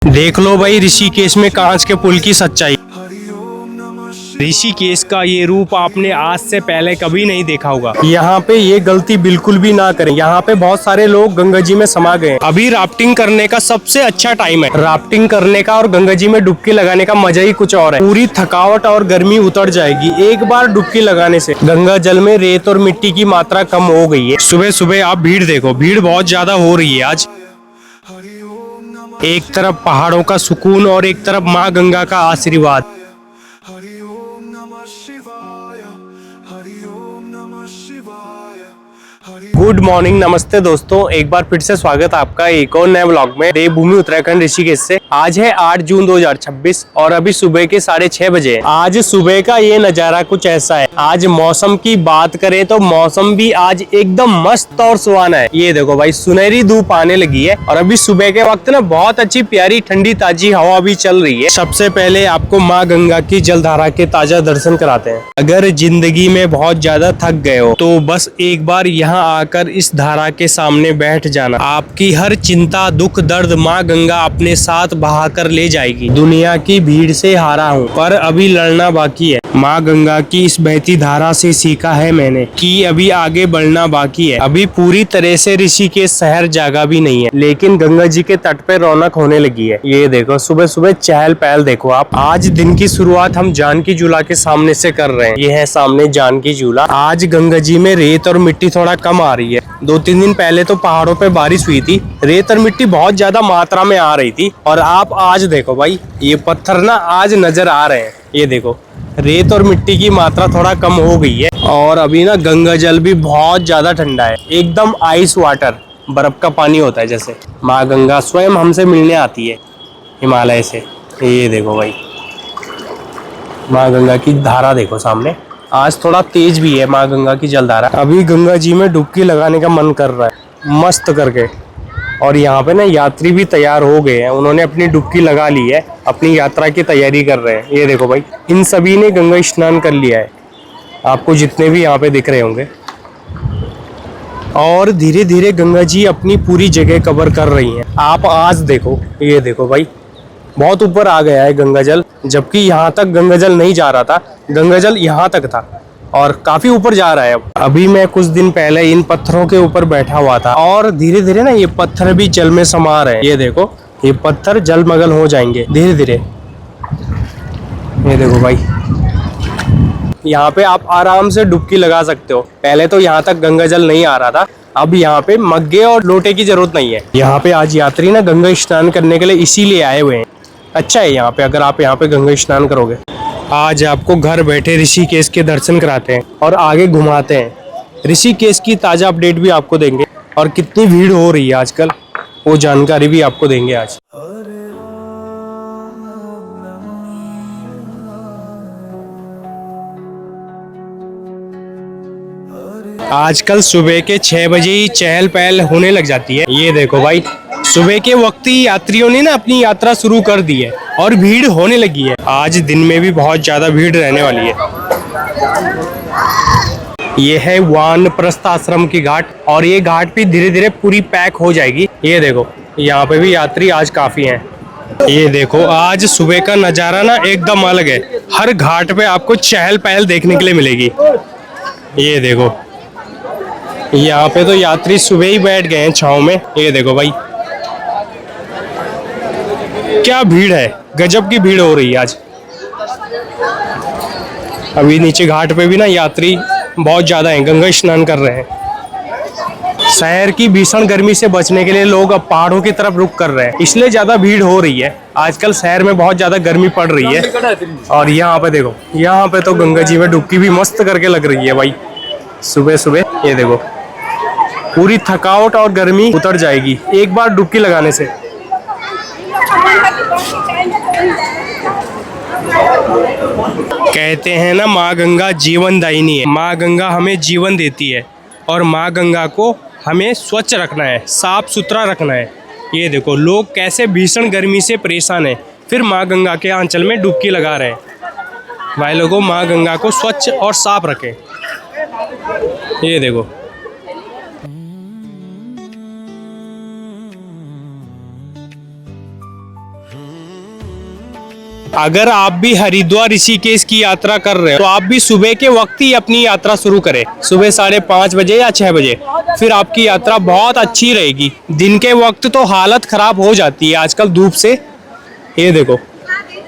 देख लो भाई ऋषिकेश में कांच के पुल की सच्चाई। ऋषिकेश का ये रूप आपने आज से पहले कभी नहीं देखा होगा। यहाँ पे ये गलती बिल्कुल भी ना करें। यहाँ पे बहुत सारे लोग गंगा जी में समा गए। अभी राफ्टिंग करने का सबसे अच्छा टाइम है। राफ्टिंग करने का और गंगा जी में डुबकी लगाने का मजा ही कुछ और है। पूरी थकावट और गर्मी उतर जाएगी एक बार डुबकी लगाने से। गंगा जल में रेत और मिट्टी की मात्रा कम हो गई है। सुबह सुबह आप भीड़ देखो, भीड़ बहुत ज्यादा हो रही है आज। एक तरफ पहाड़ों का सुकून और एक तरफ माँ गंगा का आशीर्वाद। गुड मॉर्निंग, नमस्ते दोस्तों, एक बार फिर से स्वागत है आपका एक और नए व्लॉग में देवभूमि उत्तराखंड ऋषिकेश से। आज है 8 जून 2026 और अभी सुबह के 6:30 बजे है। आज सुबह का ये नजारा कुछ ऐसा है। आज मौसम की बात करें तो मौसम भी आज एकदम मस्त और सुहाना है। ये देखो भाई, सुनहरी धूप आने लगी है और अभी सुबह के वक्त ना बहुत अच्छी प्यारी ठंडी ताजी हवा भी चल रही है। सबसे पहले आपको माँ गंगा की जलधारा के ताजा दर्शन कराते हैं। अगर जिंदगी में बहुत ज्यादा थक गए हो तो बस एक बार यहाँ आकर इस धारा के सामने बैठ जाना। आपकी हर चिंता, दुख, दर्द माँ गंगा अपने साथ बहाकर ले जाएगी। दुनिया की भीड़ से हारा हूँ पर अभी लड़ना बाकी है। माँ गंगा की इस बहती धारा से सीखा है मैंने कि अभी आगे बढ़ना बाकी है। अभी पूरी तरह से ऋषिकेश शहर जागा भी नहीं है, लेकिन गंगा जी के तट पे रौनक होने लगी है। ये देखो, सुबह सुबह चहल पहल देखो आप। आज दिन की शुरुआत हम जानकी झूला के सामने से कर रहे हैं। ये है सामने जानकी झूला। आज गंगा जी में रेत और मिट्टी थोड़ा कम आ रही है। 2-3 दिन पहले तो पहाड़ों पे बारिश हुई थी, रेत और मिट्टी बहुत ज्यादा मात्रा में आ रही थी। और आप आज देखो भाई, ये पत्थर ना आज नजर आ रहे हैं। ये देखो, रेत और मिट्टी की मात्रा थोड़ा कम हो गई है। और अभी ना गंगा जल भी बहुत ज्यादा ठंडा है, एकदम आइस वाटर, बर्फ का पानी होता है जैसे। माँ गंगा स्वयं हमसे मिलने आती है हिमालय से। ये देखो भाई, माँ गंगा की धारा देखो सामने। आज थोड़ा तेज भी है माँ गंगा की जलधारा। अभी गंगा जी में डुबकी लगाने का मन कर रहा है मस्त करके। और यहाँ पे ना यात्री भी तैयार हो गए हैं, उन्होंने अपनी डुबकी लगा ली है, अपनी यात्रा की तैयारी कर रहे हैं। ये देखो भाई, इन सभी ने गंगा स्नान कर लिया है, आपको जितने भी यहाँ पे दिख रहे होंगे। और धीरे धीरे गंगा जी अपनी पूरी जगह कवर कर रही हैं। आप आज देखो, ये देखो भाई, बहुत ऊपर आ गया है गंगा जल, जबकि यहाँ तक गंगा जल नहीं जा रहा था। गंगा जल यहाँ तक था और काफी ऊपर जा रहा है अब। अभी मैं कुछ दिन पहले इन पत्थरों के ऊपर बैठा हुआ था और धीरे धीरे ना ये पत्थर भी जल में समा रहे हैं। ये देखो, ये पत्थर जलमग्न हो जाएंगे धीरे धीरे। ये देखो भाई, यहाँ पे आप आराम से डुबकी लगा सकते हो। पहले तो यहाँ तक गंगा जल नहीं आ रहा था, अब यहाँ पे मग्गे और लोटे की जरूरत नहीं है। यहाँ पे आज यात्री ना गंगा स्नान करने के लिए इसीलिए आए हुए हैं। अच्छा है यहाँ पे, अगर आप यहाँ पे गंगा स्नान करोगे। आज आपको घर बैठे ऋषिकेश के दर्शन कराते हैं और आगे घुमाते हैं। ऋषिकेश की ताज़ा अपडेट भी आपको देंगे और कितनी भीड़ हो रही है आजकल, वो जानकारी भी आपको देंगे आज। आजकल सुबह के 6 बजे ही चहल पहल होने लग जाती है। ये देखो भाई, सुबह के वक्त ही यात्रियों ने ना अपनी यात्रा शुरू कर दी है और भीड़ होने लगी है। आज दिन में भी बहुत ज्यादा भीड़ रहने वाली है। ये है वानप्रस्थ आश्रम की घाट और ये घाट भी धीरे धीरे पूरी पैक हो जाएगी। ये देखो, यहाँ पे भी यात्री आज काफी हैं। ये देखो, आज सुबह का नजारा ना एकदम अलग है। हर घाट पे आपको चहल पहल देखने के लिए मिलेगी। ये देखो, यहाँ पे तो यात्री सुबह ही बैठ गए हैं छांव में। ये देखो भाई, क्या भीड़ है, गजब की भीड़ हो रही है आज। अभी नीचे घाट पे भी ना यात्री बहुत ज्यादा हैं, गंगा स्नान कर रहे हैं। शहर की भीषण गर्मी से बचने के लिए लोग अब पहाड़ों की तरफ रुख कर रहे हैं, इसलिए ज्यादा भीड़ हो रही है। आजकल शहर में बहुत ज्यादा गर्मी पड़ रही है। और यहाँ पे देखो, यहाँ पे तो गंगा जी में डुबकी भी मस्त करके लग रही है भाई सुबह सुबह। ये देखो, पूरी थकावट और गर्मी उतर जाएगी एक बार डुबकी लगाने से। कहते हैं ना, माँ गंगा जीवन दायिनी है। माँ गंगा हमें जीवन देती है और माँ गंगा को हमें स्वच्छ रखना है, साफ सुथरा रखना है। ये देखो, लोग कैसे भीषण गर्मी से परेशान हैं, फिर माँ गंगा के आंचल में डुबकी लगा रहे हैं। भाई लोगों, माँ गंगा को स्वच्छ और साफ रखें। ये देखो, अगर आप भी हरिद्वार ऋषिकेश की यात्रा कर रहे हो तो आप भी सुबह के वक्त ही अपनी यात्रा शुरू करें, सुबह 5:30 बजे या 6 बजे। फिर आपकी यात्रा बहुत अच्छी रहेगी। दिन के वक्त तो हालत खराब हो जाती है आजकल धूप से। ये देखो,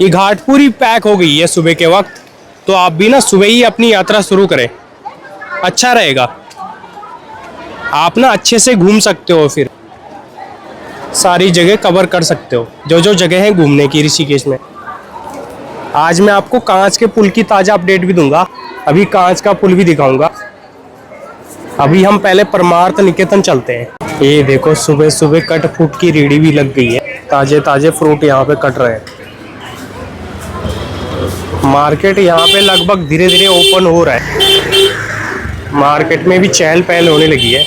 ये घाट पूरी पैक हो गई है सुबह के वक्त, तो आप भी ना सुबह ही अपनी यात्रा शुरू करें, अच्छा रहेगा। आप ना अच्छे से घूम सकते हो, फिर सारी जगह कवर कर सकते हो जो जो जगह है घूमने की ऋषिकेश में। आज मैं आपको कांच के पुल की ताज़ा अपडेट भी दूंगा, अभी कांच का पुल भी दिखाऊंगा। अभी हम पहले परमार्थ निकेतन चलते हैं। ये देखो, सुबह सुबह कट फ्रूट की रेडी भी लग गई है, ताजे ताजे फ्रूट यहाँ पे कट रहे हैं। मार्केट यहाँ पे लगभग धीरे धीरे ओपन हो रहा है, मार्केट में भी चहल पहल होने लगी है।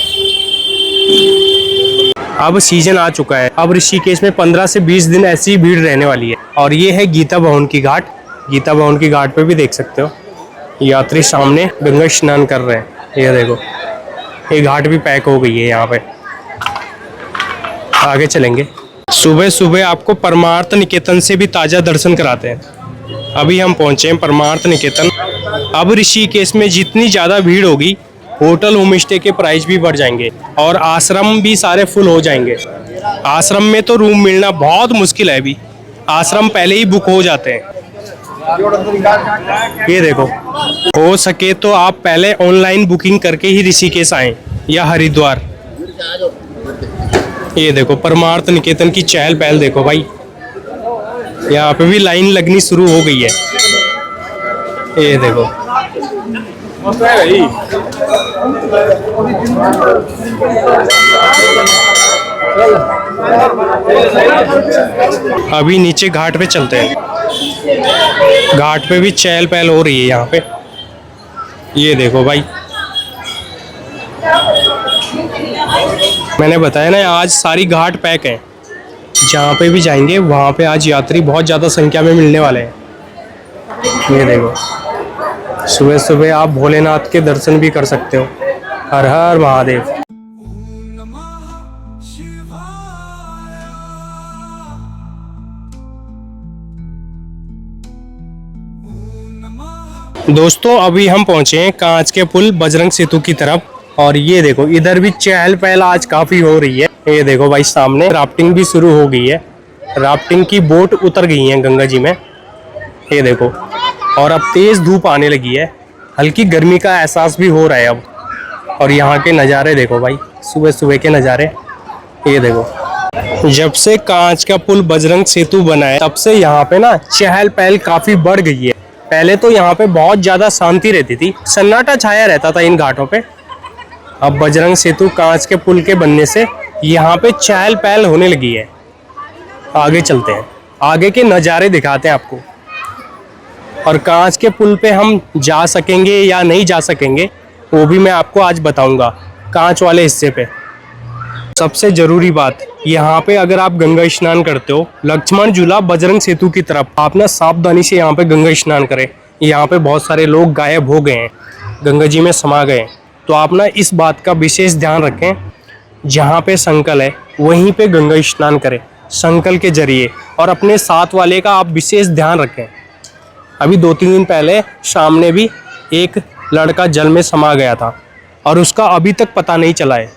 अब सीजन आ चुका है, अब ऋषिकेश में 15 से 20 दिन ऐसी भीड़ रहने वाली है। और ये है गीता भवन की घाट, गीता भवन की घाट पे भी देख सकते हो यात्री सामने गंगा स्नान कर रहे हैं। ये देखो, ये घाट भी पैक हो गई है यहाँ पे। आगे चलेंगे। सुबह सुबह आपको परमार्थ निकेतन से भी ताज़ा दर्शन कराते हैं। अभी हम पहुँचे हैं परमार्थ निकेतन। अब ऋषिकेश में जितनी ज़्यादा भीड़ होगी, होटल होम स्टे के प्राइस भी बढ़ जाएंगे और आश्रम भी सारे फुल हो जाएंगे। आश्रम में तो रूम मिलना बहुत मुश्किल है, अभी आश्रम पहले ही बुक हो जाते हैं। ये देखो, हो सके तो आप पहले ऑनलाइन बुकिंग करके ही ऋषिकेश आएं या हरिद्वार। ये देखो, परमार्थ निकेतन की चहल पहल देखो भाई, यहाँ पे भी लाइन लगनी शुरू हो गई है। ये देखो, अभी नीचे घाट पे चलते हैं। घाट पे भी चहल पहल हो रही है यहाँ पे। ये देखो भाई, मैंने बताया ना आज सारी घाट पैक है। जहाँ पे भी जाएंगे वहाँ पे आज यात्री बहुत ज़्यादा संख्या में मिलने वाले हैं। ये देखो, सुबह सुबह आप भोलेनाथ के दर्शन भी कर सकते हो। हर हर महादेव। दोस्तों, अभी हम पहुंचे हैं कांच के पुल बजरंग सेतु की तरफ। और ये देखो, इधर भी चहल पहल आज काफी हो रही है। ये देखो भाई, सामने राफ्टिंग भी शुरू हो गई है। राफ्टिंग की बोट उतर गई है गंगा जी में। ये देखो, और अब तेज धूप आने लगी है, हल्की गर्मी का एहसास भी हो रहा है अब। और यहाँ के नज़ारे देखो भाई, सुबह सुबह के नज़ारे। ये देखो, जब से कांच का पुल बजरंग सेतु बना है तब से यहाँ पे ना चहल पहल काफी बढ़ गई है। पहले तो यहाँ पे बहुत ज्यादा शांति रहती थी, सन्नाटा छाया रहता था इन घाटों पे। अब बजरंग सेतु कांच के पुल के बनने से यहाँ पे चहल पहल होने लगी है। आगे चलते हैं, आगे के नज़ारे दिखाते हैं आपको। और कांच के पुल पे हम जा सकेंगे या नहीं जा सकेंगे वो भी मैं आपको आज बताऊंगा, कांच वाले हिस्से पे। सबसे ज़रूरी बात, यहाँ पे अगर आप गंगा स्नान करते हो लक्ष्मण झूला बजरंग सेतु की तरफ, आप ना सावधानी से यहाँ पे गंगा स्नान करें। यहाँ पे बहुत सारे लोग गायब हो गए हैं, गंगा जी में समा गए हैं, तो आप ना इस बात का विशेष ध्यान रखें। जहाँ पे संकल है वहीं पे गंगा स्नान करें संकल के जरिए, और अपने साथ वाले का आप विशेष ध्यान रखें। अभी 2-3 दिन पहले सामने भी एक लड़का जल में समा गया था और उसका अभी तक पता नहीं चला है,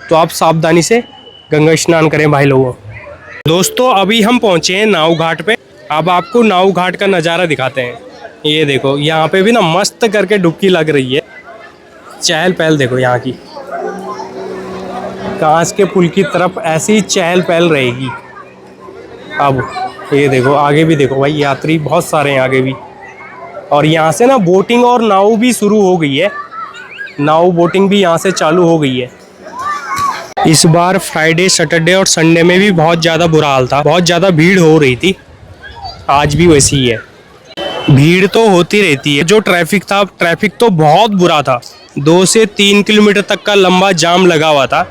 तो आप सावधानी से गंगा स्नान करें भाई लोगों। दोस्तों, अभी हम पहुँचे हैं नाव घाट पे। अब आपको नाव घाट का नज़ारा दिखाते हैं। ये देखो, यहाँ पे भी ना मस्त करके डुबकी लग रही है। चहल पहल देखो यहाँ की, कांच के पुल की तरफ ऐसी ही चहल पहल रहेगी। अब ये देखो, आगे भी देखो भाई, यात्री बहुत सारे हैं आगे भी। और यहाँ से ना बोटिंग और नाव भी शुरू हो गई है, नाव बोटिंग भी यहाँ से चालू हो गई है। इस बार फ्राइडे, सैटरडे और संडे में भी बहुत ज़्यादा बुरा हाल था, बहुत ज़्यादा भीड़ हो रही थी। आज भी वैसी ही है, भीड़ तो होती रहती है। जो ट्रैफिक था, ट्रैफिक तो बहुत बुरा था, 2 से 3 किलोमीटर तक का लंबा जाम लगा हुआ था।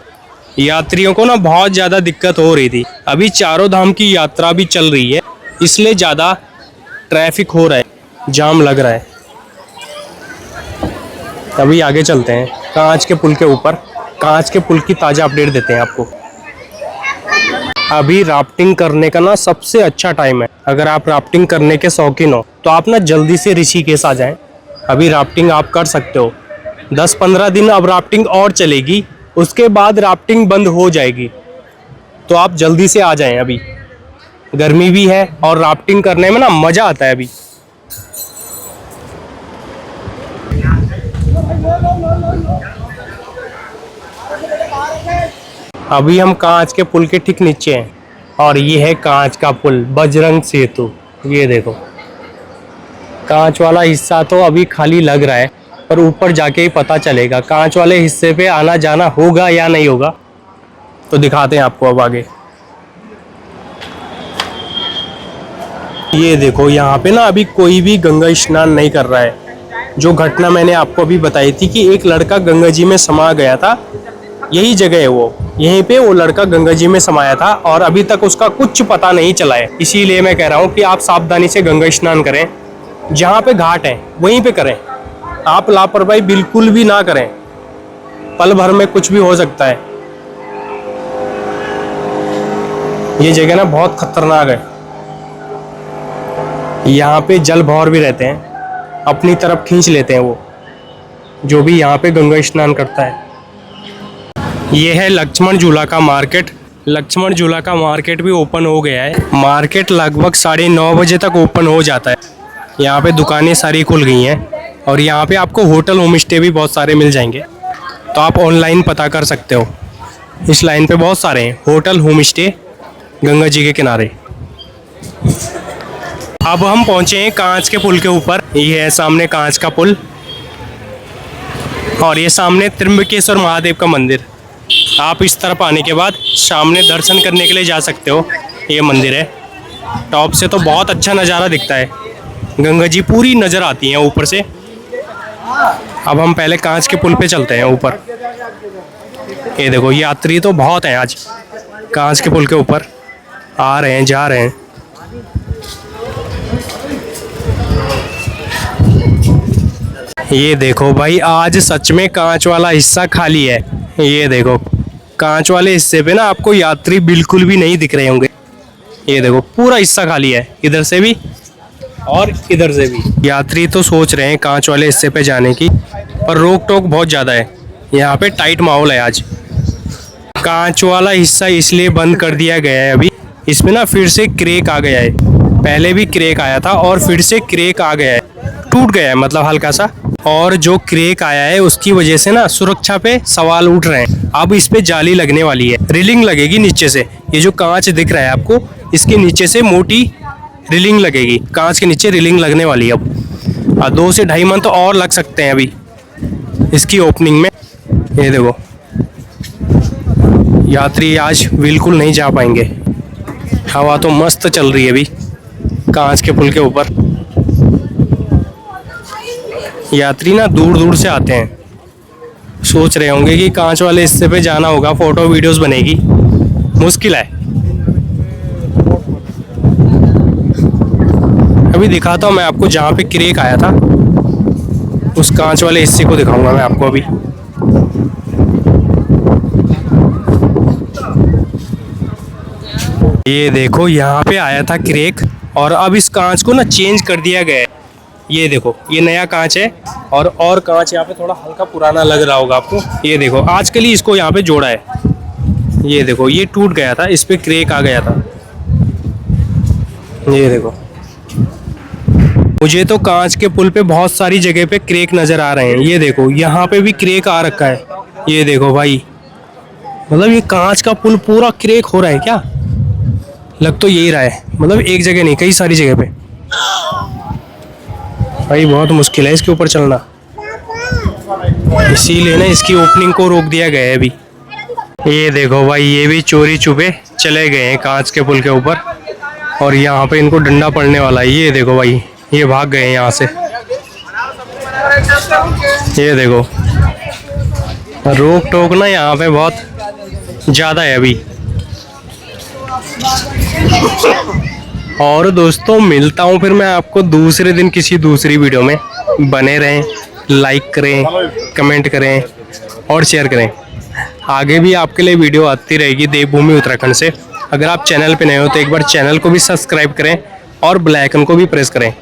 यात्रियों को ना बहुत ज़्यादा दिक्कत हो रही थी। अभी चारों धाम की यात्रा भी चल रही है, इसलिए ज़्यादा ट्रैफिक हो रहा है, जाम लग रहा है। अभी आगे चलते हैं कांच के पुल के ऊपर, कांच के पुल की ताज़ा अपडेट देते हैं आपको। अभी राफ्टिंग करने का ना सबसे अच्छा टाइम है। अगर आप राफ्टिंग करने के शौकीन हो तो आप ना जल्दी से ऋषिकेश आ जाएं। अभी राफ्टिंग आप कर सकते हो। 10-15 दिन अब राफ्टिंग और चलेगी, उसके बाद राफ्टिंग बंद हो जाएगी। तो आप जल्दी से आ जाएं। अभी गर्मी भी है और राफ्टिंग करने में ना मज़ा आता है। अभी हम कांच के पुल के ठीक नीचे हैं और ये है कांच का पुल, बजरंग सेतु। ये देखो, कांच वाला हिस्सा तो अभी खाली लग रहा है, पर ऊपर जाके ही पता चलेगा कांच वाले हिस्से पे आना जाना होगा या नहीं होगा। तो दिखाते हैं आपको अब आगे। ये देखो, यहाँ पे ना अभी कोई भी गंगा स्नान नहीं कर रहा है। जो घटना मैंने आपको अभी बताई थी कि एक लड़का गंगा जी में समा गया था, यही जगह है वो। यहीं पे वो लड़का गंगा जी में समाया था और अभी तक उसका कुछ पता नहीं चला है। इसीलिए मैं कह रहा हूँ कि आप सावधानी से गंगा स्नान करें। जहाँ पे घाट है वहीं पे करें। आप लापरवाही बिल्कुल भी ना करें, पल भर में कुछ भी हो सकता है। ये जगह ना बहुत खतरनाक है। यहाँ पे जल भौर भी रहते हैं, अपनी तरफ खींच लेते हैं वो जो भी यहाँ पे गंगा स्नान करता है। ये है लक्ष्मण झूला का मार्केट। लक्ष्मण झूला का मार्केट भी ओपन हो गया है। मार्केट लगभग 9:30 बजे तक ओपन हो जाता है। यहाँ पे दुकानें सारी खुल गई हैं और यहाँ पे आपको होटल होम स्टे भी बहुत सारे मिल जाएंगे। तो आप ऑनलाइन पता कर सकते हो। इस लाइन पे बहुत सारे हैं hotel home stay Ganga ji के किनारे। अब हम पहुँचे हैं कांच के पुल के ऊपर। ये है सामने कांच का पुल और ये सामने त्र्यंबकेश्वर महादेव का मंदिर। आप इस तरफ आने के बाद सामने दर्शन करने के लिए जा सकते हो। ये मंदिर है। टॉप से तो बहुत अच्छा नज़ारा दिखता है, गंगा जी पूरी नज़र आती हैं ऊपर से। अब हम पहले कांच के पुल पे चलते हैं ऊपर। ये देखो, यात्री तो बहुत हैं आज कांच के पुल के ऊपर, आ रहे हैं जा रहे हैं। ये देखो भाई, आज सच में कांच वाला हिस्सा खाली है। ये देखो, कांच वाले हिस्से पे ना आपको यात्री बिल्कुल भी नहीं दिख रहे होंगे। ये देखो, पूरा हिस्सा खाली है, इधर से भी और इधर से भी। यात्री तो सोच रहे हैं कांच वाले हिस्से पे जाने की, पर रोक टोक बहुत ज़्यादा है। यहाँ पे टाइट माहौल है आज। कांच वाला हिस्सा इसलिए बंद कर दिया गया है अभी, इसमें ना फिर से क्रैक आ गया है। पहले भी क्रैक आया था और फिर से क्रैक आ गया है, टूट गया है मतलब हल्का सा। और जो क्रैक आया है उसकी वजह से ना सुरक्षा पे सवाल उठ रहे हैं। अब इस पे जाली लगने वाली है, रिलिंग लगेगी नीचे से। ये जो कांच दिख रहा है आपको, इसके नीचे से मोटी रिलिंग लगेगी। कांच के नीचे रिलिंग लगने वाली है अब। 2 से 2.5 मंथ और लग सकते हैं अभी इसकी ओपनिंग में। ये देखो, यात्री आज बिल्कुल नहीं जा पाएंगे। हवा तो मस्त चल रही है अभी कांच के पुल के ऊपर। यात्री ना दूर दूर से आते हैं, सोच रहे होंगे कि कांच वाले हिस्से पे जाना होगा, फोटो वीडियोस बनेगी। मुश्किल है। अभी दिखाता हूँ मैं आपको, जहाँ पे क्रैक आया था उस कांच वाले हिस्से को दिखाऊंगा मैं आपको अभी। ये देखो, यहाँ पे आया था क्रैक और अब इस कांच को ना चेंज कर दिया गया है। ये देखो, ये नया कांच है और कांच यहाँ पे थोड़ा हल्का पुराना लग रहा होगा आपको। ये देखो, आजकल ही इसको यहाँ पे जोड़ा है। ये देखो, ये टूट गया था, इस पे क्रैक आ गया था। ये देखो, मुझे तो कांच के पुल पे बहुत सारी जगह पे क्रैक नज़र आ रहे हैं। ये देखो, यहाँ पे भी क्रैक आ रखा है। ये देखो भाई, मतलब ये कांच का पुल पूरा क्रैक हो रहा है क्या? लग तो यही रहा है, मतलब एक जगह नहीं, कई सारी जगह पे। भाई बहुत मुश्किल है इसके ऊपर चलना, इसीलिए ना इसकी ओपनिंग को रोक दिया गया है अभी। ये देखो भाई, ये भी चोरी छुपे चले गए हैं कांच के पुल के ऊपर और यहाँ पे इनको डंडा पड़ने वाला है। ये देखो भाई, ये भाग गए हैं यहाँ से। ये देखो, रोक टोक ना यहाँ पे बहुत ज़्यादा है अभी। और दोस्तों, मिलता हूँ फिर मैं आपको दूसरे दिन किसी दूसरी वीडियो में। बने रहें, लाइक करें, कमेंट करें और शेयर करें। आगे भी आपके लिए वीडियो आती रहेगी देवभूमि उत्तराखंड से। अगर आप चैनल पे नए हो तो एक बार चैनल को भी सब्सक्राइब करें और बेल आइकन को भी प्रेस करें।